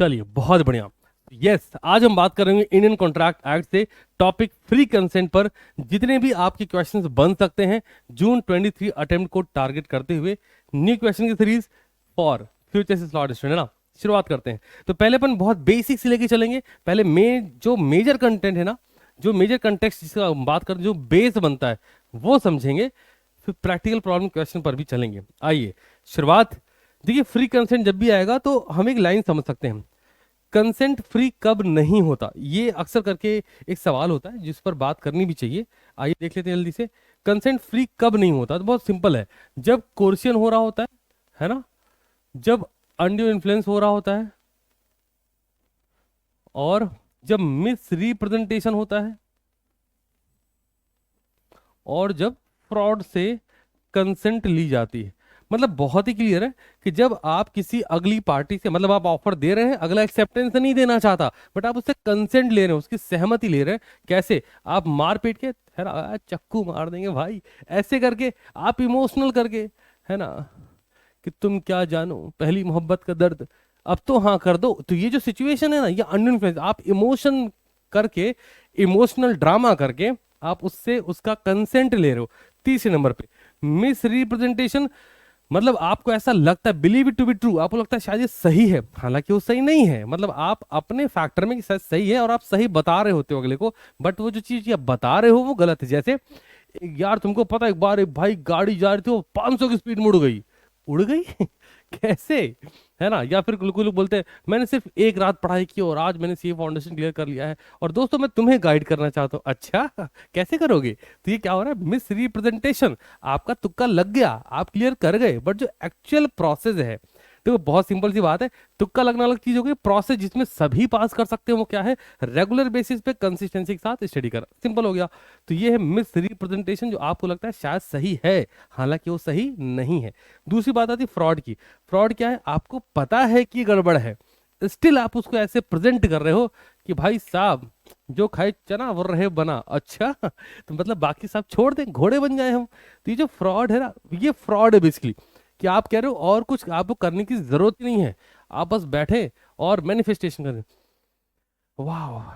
चलिए बहुत बढ़िया। यस, आज हम बात करेंगे इंडियन कॉन्ट्रैक्ट एक्ट से टॉपिक फ्री कंसेंट पर। जितने भी आपके क्वेश्चंस बन सकते हैं जून 23 अटेम्प्ट को टारगेट करते हुए न्यू क्वेश्चन की series for future slot student, है ना। शुरुआत करते हैं। तो पहले अपन बहुत बेसिक से लेके चलेंगे। पहले जो मेजर कंटेंट है ना, जो मेजर कंटेक्स्ट जिसका हम बात करें, जो बेस बनता है वो समझेंगे, फिर प्रैक्टिकल प्रॉब्लम क्वेश्चन पर भी चलेंगे। आइए शुरुआत। देखिए, फ्री कंसेंट जब भी आएगा तो हम एक लाइन समझ सकते हैं, कंसेंट फ्री कब नहीं होता। ये अक्सर करके एक सवाल होता है जिस पर बात करनी भी चाहिए। आइए देख लेते हैं जल्दी से, कंसेंट फ्री कब नहीं होता। तो बहुत सिंपल है, जब कोर्सियन हो रहा होता है ना, जब अनड्यू इन्फ्लुएंस हो रहा होता है, और जब मिस रिप्रेजेंटेशन होता है, और जब फ्रॉड से कंसेंट ली जाती है। मतलब बहुत ही क्लियर है कि जब आप किसी अगली पार्टी से, मतलब आप ऑफर दे रहे हैं, अगला एक्सेप्टेंस नहीं देना चाहता, बट आप उससे कंसेंट ले रहे हैं, उसकी सहमति ले रहे हैं। कैसे? आप मार पीट के, है ना, चक्कू मार देंगे भाई, ऐसे करके, आप इमोशनल करके, है ना, कि तुम क्या जानो पहली मोहब्बत का दर्द, अब तो हाँ कर दो। तो ये जो सिचुएशन है ना, ये अंडर इन्फ्लुएंस, आप इमोशन करके, इमोशनल ड्रामा करके आप उससे उसका कंसेंट ले रहे हो। तीसरे नंबर पे मिस रिप्रेजेंटेशन, मतलब आपको ऐसा लगता है, believe it to be true, आपको लगता है शायद ये सही है, हालांकि वो सही नहीं है। मतलब आप अपने फैक्टर में कि शायद सही है और आप सही बता रहे होते हो अगले को, बट वो जो चीज आप बता रहे हो वो गलत है। जैसे यार तुमको पता है, एक बार एक भाई गाड़ी जा रही थी, वो 500 की स्पीड में उड़ गई। उड़ गई कैसे? है ना। या फिर कुछ लोग बोलते हैं मैंने सिर्फ एक रात पढ़ाई की और आज मैंने सीए फाउंडेशन क्लियर कर लिया है, और दोस्तों मैं तुम्हें गाइड करना चाहता हूँ। अच्छा कैसे करोगे? तो ये क्या हो रहा है? Miss representation. आपका तुक्का लग गया, आप क्लियर कर गए, बट जो एक्चुअल प्रोसेस है, तो बहुत सिंपल सी बात है। तुक्का लगना अलग चीज होगी, प्रोसेस जिसमें सभी पास कर सकते हैं वो क्या है? रेगुलर बेसिस पे कंसिस्टेंसी के साथ स्टडी करना। सिंपल हो गया। तो ये है मिस रिप्रेजेंटेशन, जो आपको लगता है शायद सही है, हालांकि वो सही नहीं है। दूसरी बात आती है फ्रॉड की। फ्रॉड क्या है? आपको पता है कि गड़बड़ है, स्टिल आप उसको ऐसे प्रेजेंट कर रहे हो कि भाई साहब जो खाए चना वो रहे बना। अच्छा तो मतलब बाकी सब छोड़ दें, घोड़े बन जाए हम। तो ये जो फ्रॉड है ना, ये फ्रॉड है बेसिकली, कि आप कह रहे हो और कुछ आपको करने की जरूरत ही नहीं है, आप बस बैठे और मैनिफेस्टेशन करें। वाह,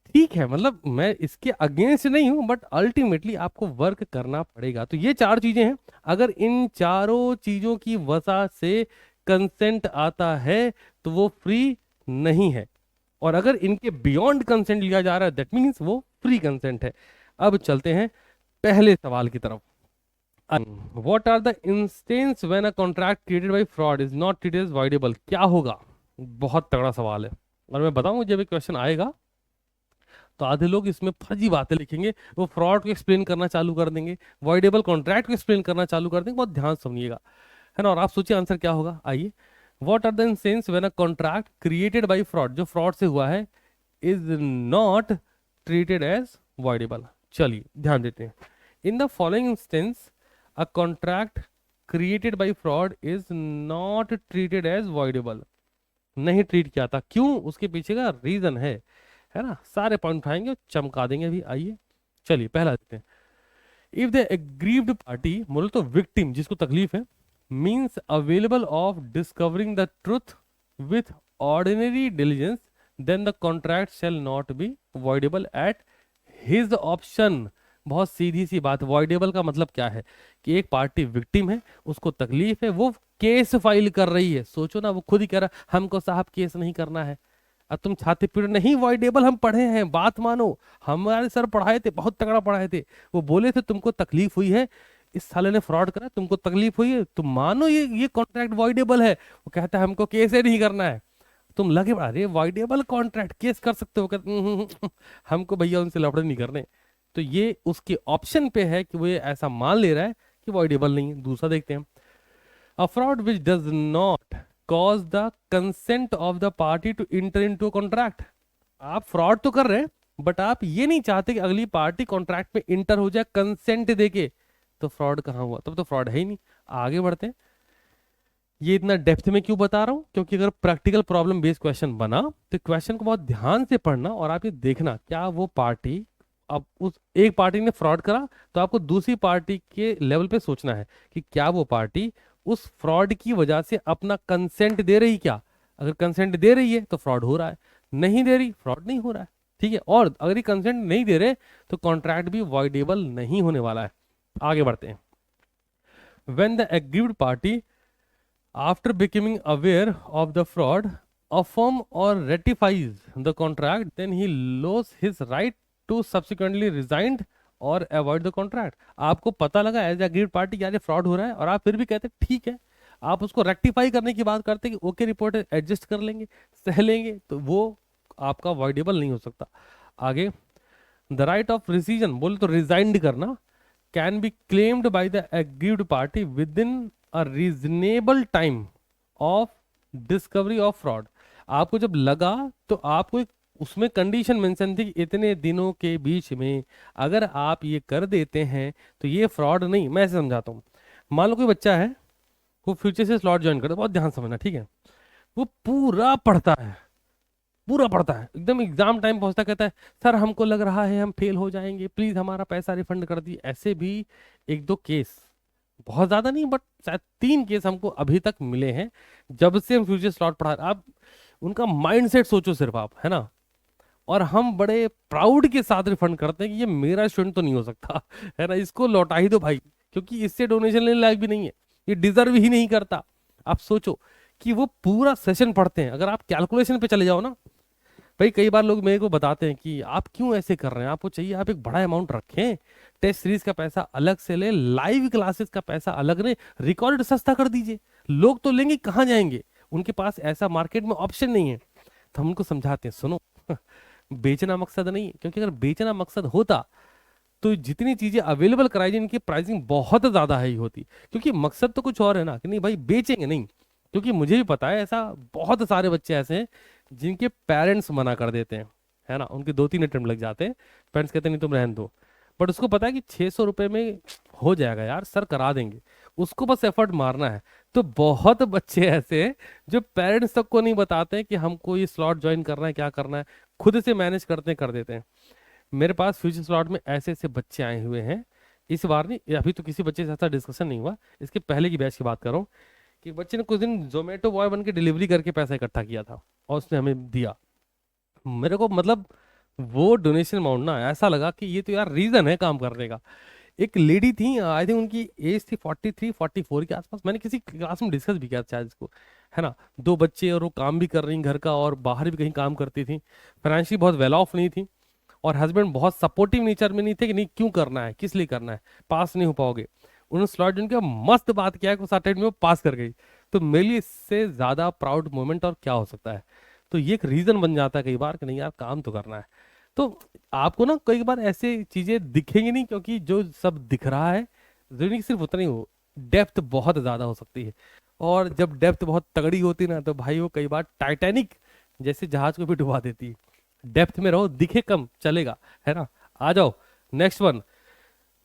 ठीक है, मतलब मैं इसके अगेंस्ट नहीं हूं, बट अल्टीमेटली आपको वर्क करना पड़ेगा। तो ये चार चीजें हैं, अगर इन चारों चीजों की वजह से कंसेंट आता है तो वो फ्री नहीं है, और अगर इनके बियॉन्ड कंसेंट लिया जा रहा है दैट मीन्स वो फ्री कंसेंट है। अब चलते हैं पहले सवाल की तरफ। What are the instance when a contract created by fraud is not treated as voidable? क्या होगा? बहुत तगड़ा सवाल है, और मैं बताऊं जब ये क्वेश्चन आएगा तो आधे लोग इसमें फर्जी बातें लिखेंगे, वो फ्रॉड को एक्सप्लेन करना चालू कर देंगे, वॉइडेबल कॉन्ट्रैक्ट को एक्सप्लेन करना चालू कर देंगे। बहुत ध्यान से सुनिएगा, है ना, और आप सोचिए आंसर क्या होगा। आइए, what are the instance when a contract created by fraud, जो फ्रॉड से हुआ है, is not treated as voidable. चलिए ध्यान देते हैं। In the following instance a contract created by fraud is not treated as voidable. नहीं ट्रीट किया था, क्यों? उसके पीछे का रीजन है ना। सारे पॉइंट उठाएंगे और चमका देंगे भी। आइए चलिए पहला देखते हैं। इफ द एग्रीव्ड पार्टी, बोलो तो विक्टिम जिसको तकलीफ है, means available of discovering the truth with ordinary diligence, then the contract shall not be voidable at his option. बहुत सीधी सी बात, वॉइडेबल का मतलब क्या है? कि एक पार्टी विक्टिम है, उसको तकलीफ है, वो केस फाइल कर रही है। सोचो ना, वो खुद ही कह रहा है हमको साहब केस नहीं करना है, अब तुम छाती पीट नहीं, वॉइडेबल हम पढ़े हैं, बात मानो, हमारे सर पढ़ाए थे, बहुत तगड़ा पढ़ाए थे, वो बोले थे तुमको तकलीफ हुई है, इस साले ने फ्रॉड करा, तुमको तकलीफ हुई है, तुम मानो ये कॉन्ट्रैक्ट वॉइडेबल है। वो कहता है हमको केस ही नहीं करना है। तुम लगे अरे वॉइडेबल कॉन्ट्रैक्ट केस कर सकते हो? हमको भैया उनसे लफड़े नहीं करने। तो ये उसके ऑप्शन पे है कि वो ये ऐसा मान ले रहा है कि वॉइडेबल नहीं है। दूसरा देखते हैं, a fraud which does not cause the consent of the party to enter into contract. आप फ्रॉड तो कर रहे हैं, बट आप ये नहीं चाहते कि अगली पार्टी कॉन्ट्रैक्ट में इंटर हो जाए कंसेंट देके। तो फ्रॉड कहाँ हुआ? तब तो फ्रॉड है ही नहीं। आगे बढ़ते हैं। ये इतना डेप्थ में क्यों बता रहा हूं? क्योंकि अगर प्रैक्टिकल प्रॉब्लम बेस्ड क्वेश्चन बना तो क्वेश्चन को बहुत ध्यान से पढ़ना, और आप ये देखना क्या वो पार्टी, अब उस एक पार्टी ने फ्रॉड करा तो आपको दूसरी पार्टी के लेवल पे सोचना है कि क्या वो पार्टी उस फ्रॉड की वजह से अपना कंसेंट दे रही क्या? अगर कंसेंट दे रही है तो फ्रॉड हो रहा है, नहीं दे रही फ्रॉड नहीं हो रहा है, ठीक है। और अगर ये कंसेंट नहीं दे रहे तो कॉन्ट्रैक्ट भी वॉइडेबल नहीं होने वाला है। आगे बढ़ते हैं। When the aggrieved party after becoming aware of the fraud affirm or ratifies the contract, then he loses his right to subsequently resign or avoid the contract। आपको पता लगा एज अग्रीड पार्टी कि आज फ्रॉड हो रहा है और आप फिर भी कहते हैं ठीक है, आप उसको रेक्टिफाई करने की बात करते हैं कि ओके रिपोर्ट एडजस्ट कर लेंगे, सह लेंगे, तो वो आपका वॉइडेबल नहीं हो सकता। आगे, द राइट ऑफ रिसीजन बोले तो रिजाइंड करना can be claimed by the aggrieved party with in a reasonable time of discovery of fraud. आपको जब लगा तो आपको एक उसमें कंडीशन मेंशन थी कि इतने दिनों के बीच में अगर आप ये कर देते हैं तो ये फ्रॉड नहीं। मैं ऐसे समझाता हूँ, मान लो कोई बच्चा है वो फ्यूचर से स्लॉट ज्वाइन करता है, बहुत ध्यान समझना, ठीक है। वो पूरा पढ़ता है, पूरा पढ़ता है, एकदम एग्जाम टाइम पहुंचता कहता है सर हमको लग रहा है हम फेल हो जाएंगे, प्लीज हमारा पैसा रिफंड कर दिए। ऐसे भी एक दो केस, बहुत ज्यादा नहीं बट शायद 3 केस हमको अभी तक मिले हैं जब से हम फ्यूचर स्लॉट पढ़ा। आप उनका माइंडसेट सोचो सिर्फ आप, है ना। और हम बड़े प्राउड के साथ रिफंड करते हैं कि ये मेरा स्टूडेंट तो नहीं हो सकता, है ना, इसको लौटा ही दो भाई, क्योंकि इससे डोनेशन लेने लायक भी नहीं है, ये डिजर्व ही नहीं करता। आप सोचो कि वो पूरा सेशन पढ़ते हैं। अगर आप कैलकुलेशन पे चले जाओ ना भाई, कई बार लोग मेरे को बताते हैं कि आप क्यों ऐसे कर रहे हैं, आपको चाहिए आप एक बड़ा अमाउंट रखें, टेस्ट सीरीज का पैसा अलग से ले, लाइव क्लासेस का पैसा अलग ले, रिकॉर्ड सस्ता कर दीजिए। लोग तो लेंगे, कहाँ जाएंगे, उनके पास ऐसा मार्केट में ऑप्शन नहीं है। तो हम उनको समझाते हैं सुनो बेचना मकसद नहीं है, क्योंकि अगर बेचना मकसद होता तो जितनी चीजें अवेलेबल कराई जाए इनकी प्राइसिंग बहुत ज्यादा हाई होती। क्योंकि मकसद तो कुछ और है ना कि नहीं भाई बेचेंगे नहीं, क्योंकि मुझे भी पता है ऐसा बहुत सारे बच्चे ऐसे हैं जिनके पेरेंट्स मना कर देते हैं, है ना, उनके 2-3 अटेम्प्ट लग जाते हैं, पेरेंट्स कहते हैं नहीं तुम रहने दो, बट उसको पता है कि 600 रुपये में हो जाएगा यार, सर करा देंगे, उसको बस एफर्ट मारना है। तो बहुत बच्चे ऐसे हैं जो पेरेंट्स तक को नहीं बताते हैं कि हमको ये स्लॉट ज्वाइन करना है, क्या करना है, खुद से मैनेज करते कर देते हैं। मेरे पास फ्यूचर स्लॉट में ऐसे ऐसे बच्चे आए हुए हैं। इस बार नहीं, अभी तो किसी बच्चे से ऐसा डिस्कशन नहीं हुआ, इसके पहले की बैच की बात कर रहा हूँ कि बच्चे ने कुछ दिन जोमेटो बॉय बन के डिलीवरी करके पैसा इकट्ठा किया था और उसने हमें दिया। मेरे को मतलब वो डोनेशन अमाउंट ना ऐसा लगा कि ये तो यार रीजन है काम करने का। एक लेडी थी, आई थिंक उनकी एज थी 43-44 के आसपास, मैंने किसी क्लास में डिस्कस भी किया था शायद इसको, है ना। 2 बच्चे और वो काम भी कर रही घर का और बाहर भी कहीं काम करती थी, फाइनेंशियली बहुत वेल ऑफ नहीं थी, और हस्बैंड बहुत सपोर्टिव नेचर में नहीं थे कि नहीं क्यों करना है, किस लिए करना है, पास नहीं हो पाओगे। उन्होंने स्लॉट जिनका मस्त बात किया है कि साथ में वो पास कर गई। तो मेरे लिए इससे ज्यादा प्राउड मोमेंट और क्या हो सकता है। तो ये एक रीजन बन जाता है कई बार कि नहीं यार काम तो करना है। तो आपको ना कई बार ऐसे चीजें दिखेंगी नहीं, क्योंकि जो सब दिख रहा है जरूरी नहीं कि सिर्फ उतना ही हो, डेप्थ बहुत ज्यादा हो सकती है। और जब डेप्थ बहुत तगड़ी होती है ना तो भाई वो कई बार टाइटैनिक जैसे जहाज को भी डुबा देती है। डेप्थ में रहो, दिखे कम चलेगा, है ना। आ जाओ next one,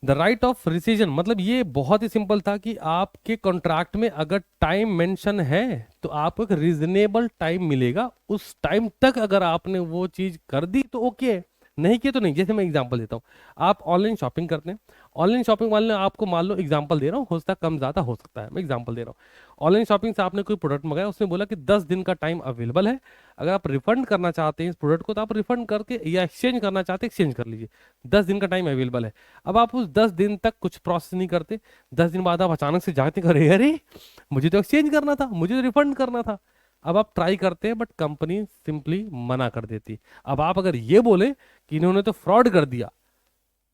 the right of rescission. मतलब ये बहुत ही सिंपल था कि आपके कॉन्ट्रैक्ट में अगर टाइम मेंशन है तो आपको एक रीजनेबल टाइम मिलेगा, उस टाइम तक अगर आपने वो चीज कर दी तो ओके है, नहीं किया तो नहीं। जैसे मैं एग्जांपल देता हूँ, आप ऑनलाइन शॉपिंग करते हैं, ऑनलाइन शॉपिंग वाले ने आपको मान लो एग्जांपल दे रहा हूँ, हो सकता है कम ज्यादा हो सकता है, मैं एग्जांपल दे रहा हूँ। ऑनलाइन शॉपिंग से आपने कोई प्रोडक्ट मंगाया, उसने बोला कि 10 दिन का टाइम अवेलेबल है, अगर आप रिफंड करना चाहते हैं इस प्रोडक्ट को तो आप रिफंड करके, या एक्सचेंज करना चाहते हैं एक्सचेंज कर लीजिए, 10 दिन का टाइम अवेलेबल है। अब आप उस 10 दिन तक कुछ प्रोसेस नहीं करते, 10 दिन बाद आप अचानक से जाते अरे अरे मुझे तो एक्सचेंज करना था, मुझे तो रिफंड करना था। अब आप ट्राई करते हैं बट कंपनी सिंपली मना कर देती। अब आप अगर ये बोले कि इन्होंने तो फ्रॉड कर दिया,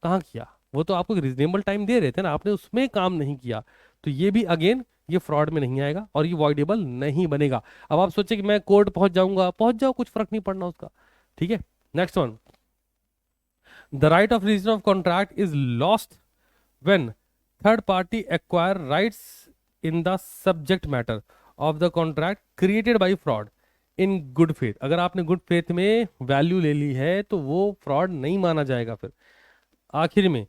कहाँ किया, वो तो आपको रीजनेबल टाइम दे रहे थे ना, आपने उसमें काम नहीं किया, तो ये भी अगेन ये फ्रॉड में नहीं आएगा और ये वॉइडेबल नहीं बनेगा। अब आप सोचे कि मैं कोर्ट पहुंच जाऊंगा, पहुंच जाओ, कुछ फर्क नहीं पड़ना उसका, ठीक है। Next one, the right of reason of contract is lost when third party acquire rights in the subject matter of the contract created by fraud in good faith. अगर आपने गुड फेथ में वैल्यू ले ली है तो वो fraud नहीं माना जाएगा। फिर आखिर में,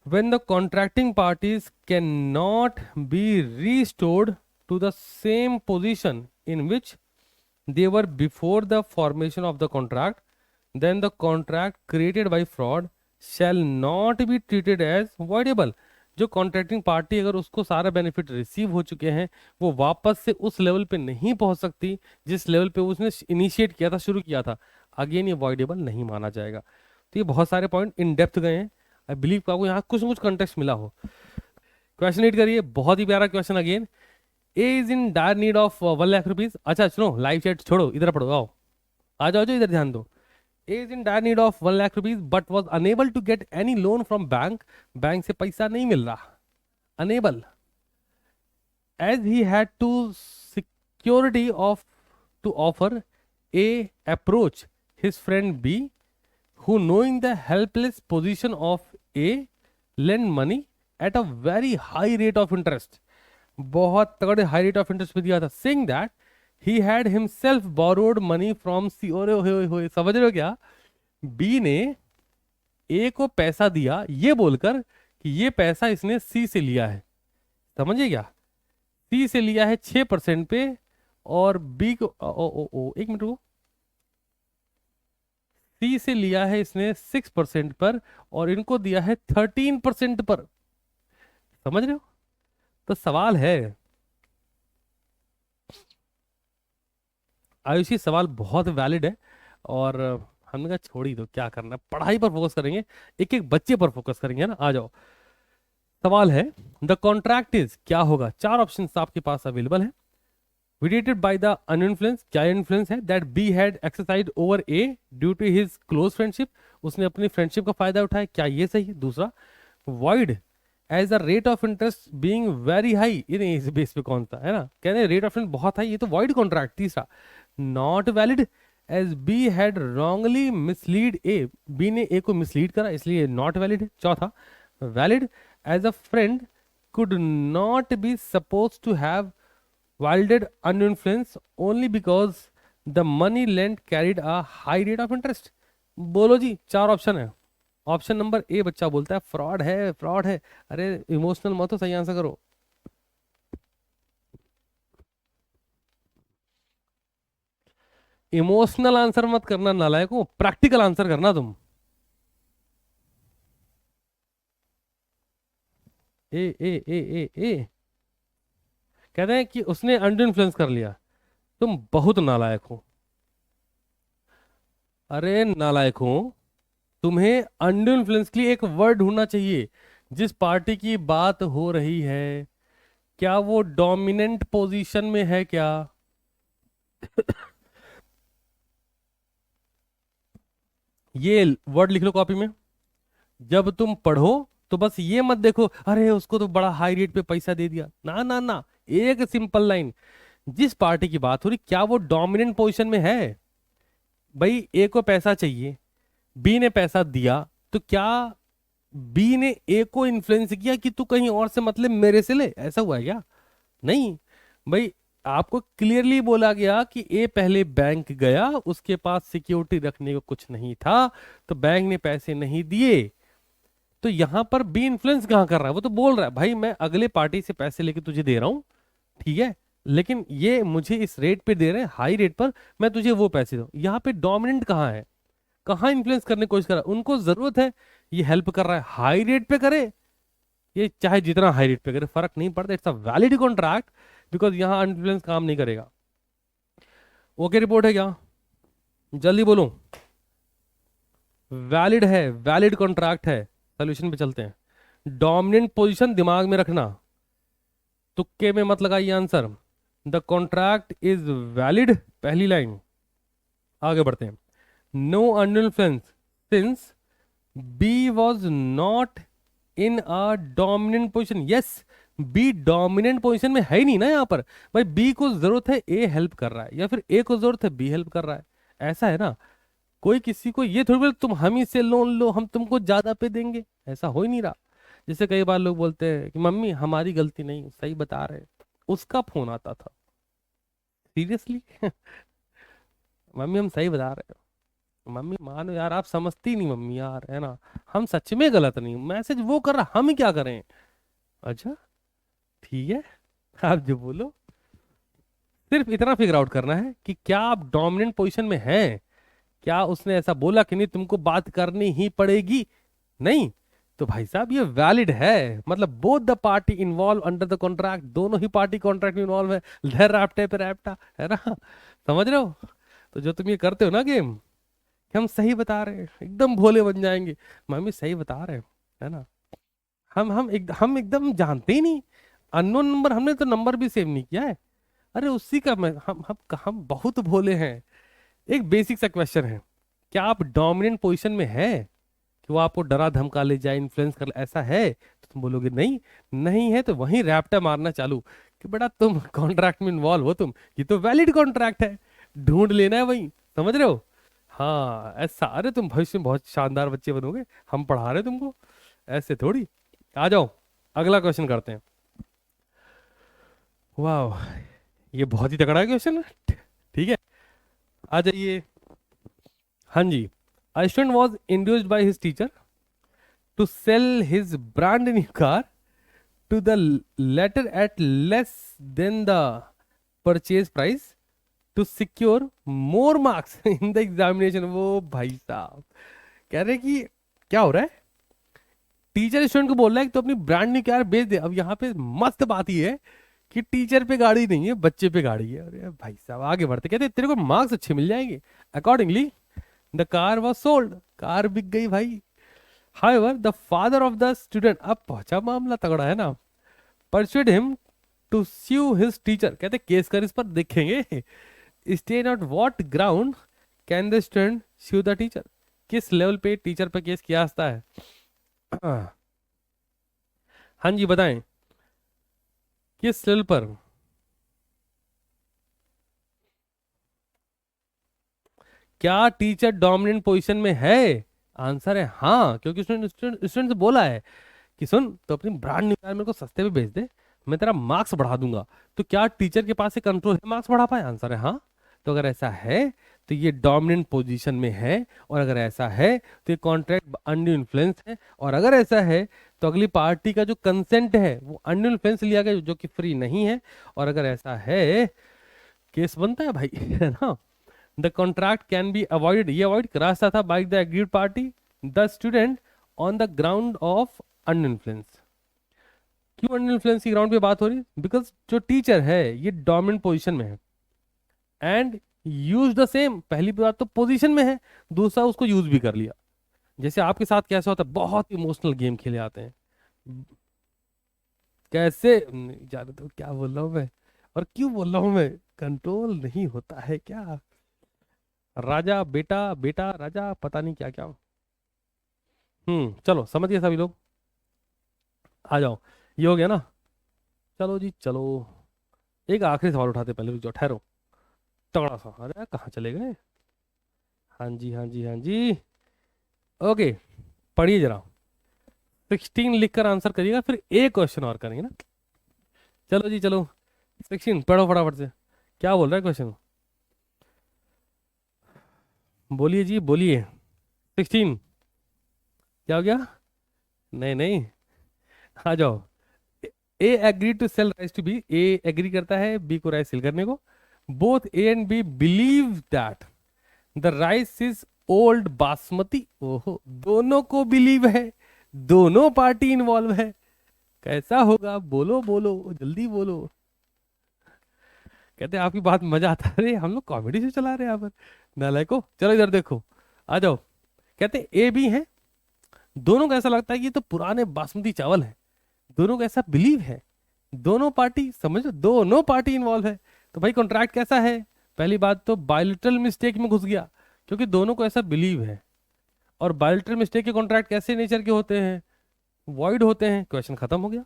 when the contracting parties cannot be restored to the same position in which they were before the formation of the contract, then the contract created by fraud shall not be treated as voidable। जो contracting party अगर उसको सारा benefit receive हो चुके हैं, वो वापस से उस लेवल पे नहीं पहुंच सकती जिस लेवल पे उसने इनिशिएट किया था, शुरू किया था। अगेन ये वॉइडेबल नहीं माना जाएगा। तो ये बहुत सारे पॉइंट इन डेप्थ गए हैं। आई बिलीव आपको यहाँ कुछ ना कुछ कंटेक्स्ट मिला हो। क्वेश्चन रीड करिए, बहुत ही प्यारा question again. A is in dire need of 1 lakh rupees. अच्छा सुनो, लाइव चैट छोड़ो, इधर पढ़ो, आओ आ जाओ, इधर ध्यान दो। A is in dire need of 1 lakh rupees but was unable to get any loan from bank. Bank से पैसा नहीं मिल रहा, unable, as he had to security of to offer a approach his friend B who knowing the helpless position of A lend money at a very high rate of interest, बहुत तगड़े high rate of interest पे दिया था, saying that he had himself borrowed money from C। होए समझ रहे हो क्या? B ने A को पैसा दिया ये बोलकर कि ये पैसा इसने C से लिया है, समझिए क्या? C से लिया है 6% पे और B को एक मिनट रुको, सी से लिया है इसने 6% पर और इनको दिया है 13% पर। समझ रहे हो? तो सवाल है आयुषी, सवाल बहुत वैलिड है और हमने कहा छोड़ ही दो, क्या करना है, पढ़ाई पर फोकस करेंगे, एक एक बच्चे पर फोकस करेंगे ना। आ जाओ, सवाल है द कॉन्ट्रैक्ट इज, क्या होगा? 4 ऑप्शन आपके पास अवेलेबल है। mediated by the uninfluence, क्या इन्फ्लुएंस है? that B had exercised over A due to his close friendship, उसने अपनी फ्रेंडशिप का फायदा उठाया, क्या ये सही है? दूसरा, void as a rate of interest being very high, ये इस बेस पे कौन सा है ना, कह रहे हैं रेट ऑफ इंटरेस्ट बहुत हाई, ये तो void कॉन्ट्रैक्ट। तीसरा, not valid as B had wrongly mislead A, B ने A को मिसलीड करा इसलिए not valid है। चौथा, valid as a friend could not be supposed to have wielded uninfluence only because the money lent carried a high rate of interest। बोलो जी, 4 option है। Option number A बच्चा बोलता है फ्रॉड है, फ्रॉड है। अरे इमोशनल मत हो, सही आंसर करो। इमोशनल आंसर मत करना नालायक हो, प्रैक्टिकल आंसर करना तुम। ए ए ए ए ए कहते हैं कि उसने अंडर इन्फ्लुएंस कर लिया, तुम बहुत नालायक हो। अरे नालायक हो, तुम्हें अंडर इन्फ्लुएंस के लिए एक वर्ड ढूंढना चाहिए। जिस पार्टी की बात हो रही है, क्या वो डोमिनेंट पोजीशन में है क्या? ये वर्ड लिख लो कॉपी में। जब तुम पढ़ो तो बस ये मत देखो अरे उसको तो बड़ा हाई रेट पे पैसा दे दिया, ना ना ना, एक सिंपल लाइन, जिस पार्टी की बात हो रही क्या वो डोमिनेंट पोजीशन में है? भाई ए को पैसा चाहिए, बी ने पैसा दिया, तो क्या बी ने ए को इन्फ्लुएंस किया कि तू कहीं और से मतलब मेरे से ले, ऐसा हुआ है क्या? नहीं भाई, आपको क्लियरली बोला गया कि ए पहले बैंक गया, उसके पास सिक्योरिटी रखने को कुछ नहीं था, तो बैंक ने पैसे नहीं दिए। तो यहां पर बी इन्फ्लुएंस कहां कर रहा है? वो तो बोल रहा है भाई मैं अगले पार्टी से पैसे लेके तुझे दे रहा हूं, ठीक है, लेकिन ये मुझे इस रेट पे दे रहे हैं, हाई रेट पर, मैं तुझे वो पैसे दूं। यहाँ पे डोमिनेंट कहाँ है? कहाँ इन्फ्लुएंस करने की कोशिश कर रहा है? उनको जरूरत है, ये हेल्प कर रहा है, हाई रेट पे करे, ये चाहे जितना हाई रेट पे करे फर्क नहीं पड़ता, it's a valid contract because यहाँ इन्फ्लुएंस काम नहीं करेगा। ओके रिपोर्ट है क्या? जल्दी बोलो। वैलिड है, वैलिड कॉन्ट्रैक्ट है। सोल्यूशन पे चलते हैं। डोमिनेंट पोजीशन दिमाग में रखना, तुक्के में मत लगाइए answer. The contract is valid, पहली लाइन। आगे बढ़ते हैं। No uninfluence since B was not in a dominant position. Yes, B dominant position में है ही नहीं ना यहाँ पर। भाई बी को जरूरत है, ए हेल्प कर रहा है, या फिर ए को जरूरत है, बी हेल्प कर रहा है, ऐसा है ना। कोई किसी को ये थोड़ी बोले तुम हम ही से लोन लो हम तुमको ज्यादा पे देंगे, ऐसा हो ही नहीं रहा। जैसे कई बार लोग बोलते हैं कि मम्मी हमारी गलती नहीं, सही बता रहे, उसका फोन आता था सीरियसली मम्मी हम सही बता रहे हो, मम्मी मानो यार आप समझती नहीं मम्मी यार, है ना, हम सच में गलत नहीं, मैसेज वो कर रहा, हम ही क्या करें? अच्छा ठीक है, आप जो बोलो, सिर्फ इतना फिगर आउट करना है कि क्या आप डोमिनेंट पोजीशन में हैं, क्या उसने ऐसा बोला कि नहीं तुमको बात करनी ही पड़ेगी? नहीं, तो भाई साहब ये वैलिड है, मतलब both the party involve under the contract, दोनों ही पार्टी कॉन्ट्रैक्ट में इन्वॉल्व है, लहर रैप्टे पे रैप्टा, है ना? समझ रहे हो? तो जो तुम ये करते हो ना गेम, कि हम सही बता रहे हैं, एकदम भोले बन जाएंगे, मम्मी सही बता रहे हैं, है ना? हम एकदम जानते ही नहीं, अननोन नंबर, हमने तो नंबर भी सेव नहीं किया है। अरे उसी का मैं हम बहुत भोले हैं। एक बेसिक सा क्वेश्चन है, क्या आप डोमिनेंट पोजीशन में है कि वो आपको डरा धमका ले जाए, इन्फ्लुएंस कर ले, ऐसा है? तो तुम बोलोगे नहीं। नहीं है तो वहीं रैप्टा मारना चालू कि बेटा तुम कॉन्ट्रैक्ट में इन्वॉल्व हो, तुम, ये तो वैलिड कॉन्ट्रैक्ट है, ढूंढ लेना है वहीं। समझ रहे हो? हाँ ऐसा, अरे तुम भविष्य में बहुत शानदार बच्चे बनोगे, हम पढ़ा रहे हैं तुमको, ऐसे थोड़ी। आ जाओ, अगला क्वेश्चन करते हैं। वाह, ये बहुत ही तगड़ा क्वेश्चन है। ठीक है, आ जाइए। हाँ जी। A student was induced by his teacher to sell his brand new car to the latter at less than the purchase price to secure more marks in the examination। वो भाई साहब कह रहे कि क्या हो रहा है, टीचर स्टूडेंट को बोल रहा है कि तो अपनी ब्रांड न्यू कार बेच दे। अब यहाँ पे मस्त बात ये है कि टीचर पे गाड़ी नहीं है, बच्चे पे गाड़ी है। अरे भाई साहब आगे बढ़ते, कहते तेरे को मार्क्स अच्छे मिल जाएंगे। Accordingly the car was sold, car बिक गई भाई। However, the father of the student, अब पहुंचा मामला तगड़ा है ना, persuade him to sue his teacher। कहते केस कर, इस पर देखेंगे stay on what ground can the student sue the teacher, किस लेवल पे टीचर पे केस किया जाता है। हाँ जी बताएं, किस लेवल पर? क्या टीचर डोमिनेंट पोजीशन में है? आंसर है हाँ, क्योंकि स्टूडेंट से बोला है कि सुन तो अपनी ब्रांड न्यू कार मेरे को सस्ते में बेच दे, मैं तेरा मार्क्स बढ़ा दूंगा। तो क्या टीचर के पास कंट्रोल है मार्क्स बढ़ा पाए? आंसर है हाँ। तो अगर ऐसा है तो ये डोमिनेंट पोजीशन में है, और अगर ऐसा है तो ये कॉन्ट्रैक्ट अंडर इन्फ्लुएंस है, और अगर ऐसा है तो अगली पार्टी का जो कंसेंट है वो अंडर इन्फ्लुएंस लिया गया, जो कि फ्री नहीं है। और अगर ऐसा है, केस बनता है भाई है ना? The contract can be avoided, ये अवॉइड करा सकता था by the agreed party the student on the ground of under influence. क्यों अंडर इन्फ्लुएंस की ग्राउंड पे बात हो रही है? बिकॉज जो टीचर है ये डोमिनेंट पोजीशन में है, एंड यूज द सेम, पहली बात तो पोजीशन में है, दूसरा उसको यूज भी कर लिया। जैसे आपके साथ कैसे होता है, बहुत इमोशनल गेम खेले आते हैं, कैसे जाने तो क्या बोल रहा हूं मैं, और क्यों बोल रहा हूं मैं, कंट्रोल नहीं होता है क्या? राजा बेटा, बेटा राजा, पता नहीं क्या क्या। चलो समझ गए सभी लोग, आ जाओ। ये हो गया ना? चलो जी चलो, एक आखिरी सवाल उठाते, पहले रुक जाओ, ठहरो, तगड़ा सा। अरे यार, कहाँ चले गए? हाँ जी हाँ जी हाँ जी, ओके, पढ़िए जरा। 16 लिखकर आंसर करिएगा, फिर एक क्वेश्चन और करेंगे ना। चलो जी चलो, 16 पढ़ो फटाफट से, क्या बोल रहा है क्वेश्चन? बोलिए जी बोलिए। 16 क्या हो गया? नहीं नहीं, आ जाओ। A agree to sell rice to B, A agree करता है बी को राइस सेल करने को। Both A and B believe that the rice is old basmati. ओहो, दोनों को बिलीव है, दोनों पार्टी इन्वॉल्व है। कैसा होगा? बोलो बोलो जल्दी बोलो। कहते हैं आपकी बात मजा आता है। अरे हम लोग कॉमेडी से चला रहे हैं यहाँ पर, नालायको। चलो इधर देखो, आ जाओ। कहते हैं ए बी है, दोनों को ऐसा लगता है कि ये तो पुराने बासमती चावल है, दोनों को ऐसा बिलीव है, दोनों पार्टी, समझो दोनों पार्टी इन्वॉल्व है। तो भाई कॉन्ट्रैक्ट कैसा है? पहली बात तो बायोलिटरल मिस्टेक में घुस गया, क्योंकि दोनों को ऐसा बिलीव है। और बायोलिटरल मिस्टेक के कॉन्ट्रैक्ट कैसे नेचर के होते हैं? वॉइड होते हैं। क्वेश्चन खत्म हो गया,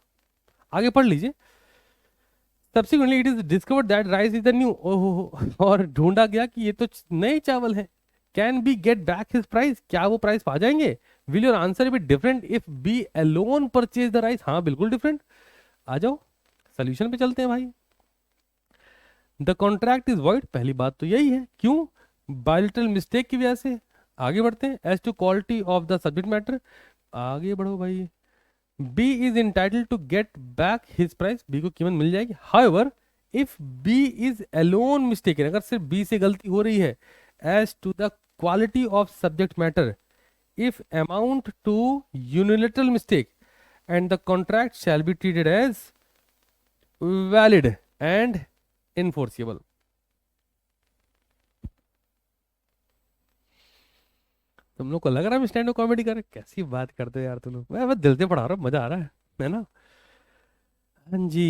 आगे पढ़ लीजिए। Subsequently it is discovered that rice is the new, ओहो, और ढूंढा गया कि ये तो नए चावल है। Can B get back his price, क्या वो प्राइस पा जाएंगे? Will your answer be different if B alone purchase the rice? हाँ बिल्कुल डिफरेंट। आ जाओ सोल्यूशन पे चलते हैं भाई। द कॉन्ट्रैक्ट इज वॉइड, पहली बात तो यही है, क्यों? बायोलिटरल मिस्टेक की वजह से। आगे बढ़ते हैं। As to quality of the subject matter, आगे बढ़ो भाई। B is entitle to get back his price, B को कीमत मिल जाएगी। However if B is alone mistaken, अगर सिर्फ बी से गलती हो रही है, as to the quality of subject matter, if amount to unilateral mistake and the contract shall be treated as valid and enforceable. तुम लोग को लग रहा है मैं स्टैंड अप कॉमेडी कर रहा, कैसी बात करते हो यार तुम लोग, मैं दिल से पढ़ा रहा हूँ, मजा आ रहा है ना? हाँ जी।